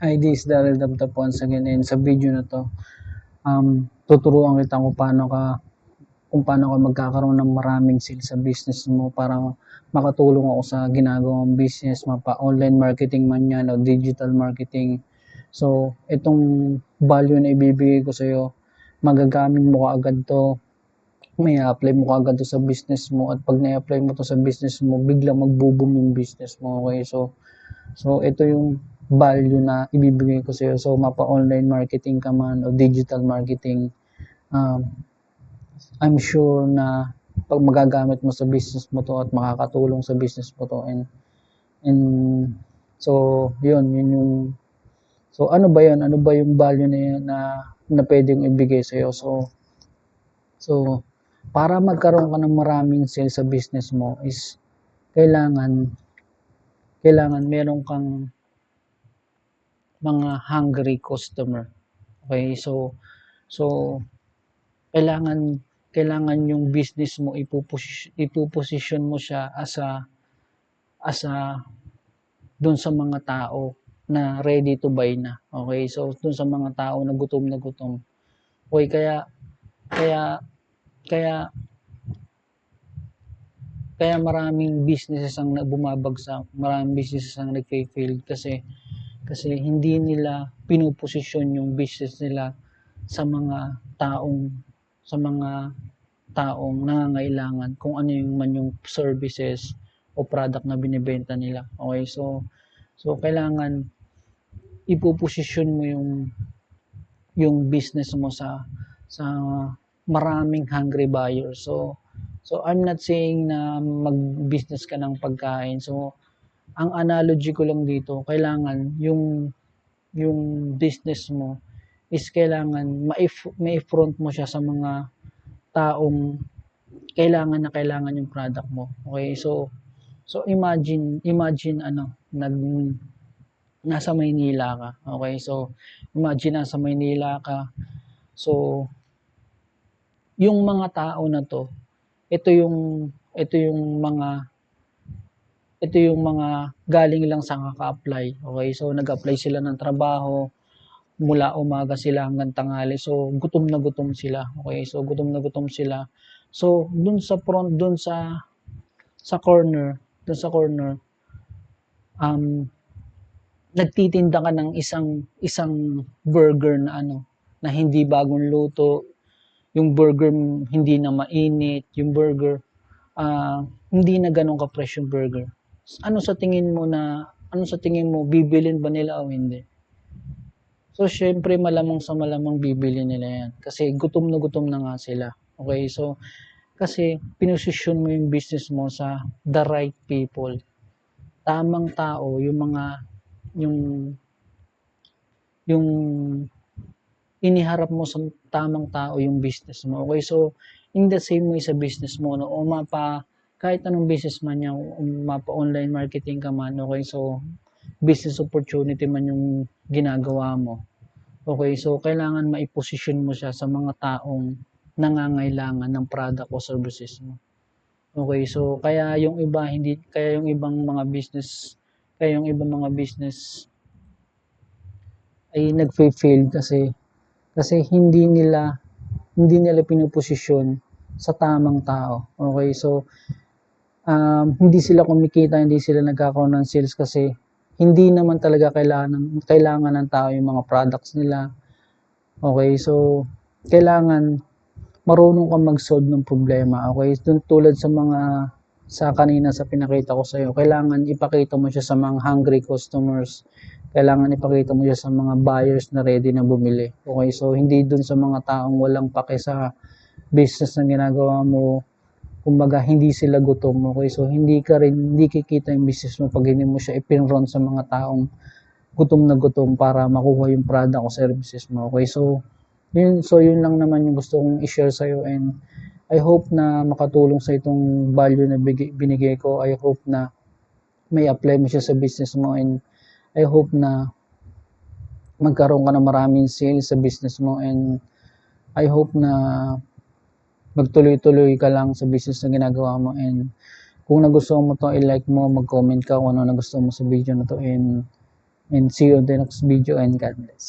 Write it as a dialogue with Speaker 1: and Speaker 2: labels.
Speaker 1: Hi, this is Daryl Dabtap once again, and sa video na to, tuturuan kita kung paano ka magkakaroon ng maraming sales sa business mo para makatulong ako sa ginagawang business, mapa-online marketing man yan o digital marketing. So, itong value na ibibigay ko sa'yo, magagamit mo kaagad to, may apply mo kaagad to sa business mo, at pag na-apply mo to sa business mo, biglang magbo-boom yung business mo, okay? So ito yung value na ibibigay ko sa'yo. So, mapa-online marketing ka man o digital marketing, I'm sure na pag magagamit mo sa business mo to at makakatulong sa business mo to, and so yun yung so ano ba yung value na yun na pwedeng ibigay sa'yo. So para magkaroon ka ng maraming sales sa business mo is kailangan meron kang mga hungry customer. Okay, so kailangan yung business mo ipoposition mo siya as a dun sa mga tao na ready to buy na. Okay, so dun sa mga tao na gutom na gutom. Okay, kaya maraming businesses ang bumabagsak, maraming businesses ang nagfe-fail kasi hindi nila pinoposisyon yung business nila sa mga taong nangangailangan kung ano yung services o product na binebenta nila. Okay, so kailangan ipoposisyon mo yung business mo sa maraming hungry buyers. So I'm not saying na mag-business ka ng pagkain. So ang analogy ko lang dito, kailangan yung business mo is kailangan ma-front mo siya sa mga taong kailangan yung product mo. Okay, so imagine nasa Maynila ka. Okay, so imagine nasa Maynila ka. So yung mga tao na to, ito yung mga galing lang sa kaka-apply. Okay, so nag-apply sila ng trabaho, mula umaga sila hanggang tanghali. So gutom na gutom sila. Okay, so gutom na gutom sila. So dun sa front, dun sa corner, nagtitinda ka ng isang burger na hindi bagong luto, yung burger hindi na mainit, yung burger hindi na ganun ka-fresh yung burger. Ano sa tingin mo, bibilin ba nila o hindi? So syempre malamang bibili nila yan kasi gutom na nga sila. Okay, so kasi pinosisyon mo yung business mo sa the right people. Tamang tao, yung iniharap mo sa tamang tao yung business mo. Okay, so in the same way sa business mo, no, o kahit anong business man yan, mapa-online marketing ka man, okay, so business opportunity man yung ginagawa mo. Okay, so kailangan maiposisyon mo siya sa mga taong nangangailangan ng product o services mo. Okay, so kaya yung ibang mga business ay nagfe-fail kasi hindi nila pinoposisyon sa tamang tao. Okay, so hindi sila kumikita, hindi sila nagkakaroon ng sales kasi hindi naman talaga kailangan ng tao yung mga products nila. Okay, so kailangan marunong kang mag-solve ng problema. Okay, tulad sa kanina sa pinakita ko sa iyo, kailangan ipakita mo siya sa mga hungry customers. Kailangan ipakita mo siya sa mga buyers na ready na bumili. Okay, so hindi dun sa mga taong walang pake sa business na ginagawa mo. Kumbaga, hindi sila gutom. Okay, so hindi kikita yung business mo pag hindi mo siya ipinront sa mga taong gutom na gutom para makuha yung product o services mo. Okay, so yun lang naman yung gusto kong i-share sa iyo, and I hope na makatulong sa itong value na binigay ko. I hope na may apply mo siya sa business mo, and I hope na magkaroon ka ng maraming sales sa business mo, and I hope na magtuloy-tuloy ka lang sa business na ginagawa mo. And kung nagustuhan mo to, i-like mo, mag-comment ka kung ano nagustuhan mo sa video na to, and And see you on the next video, and God bless.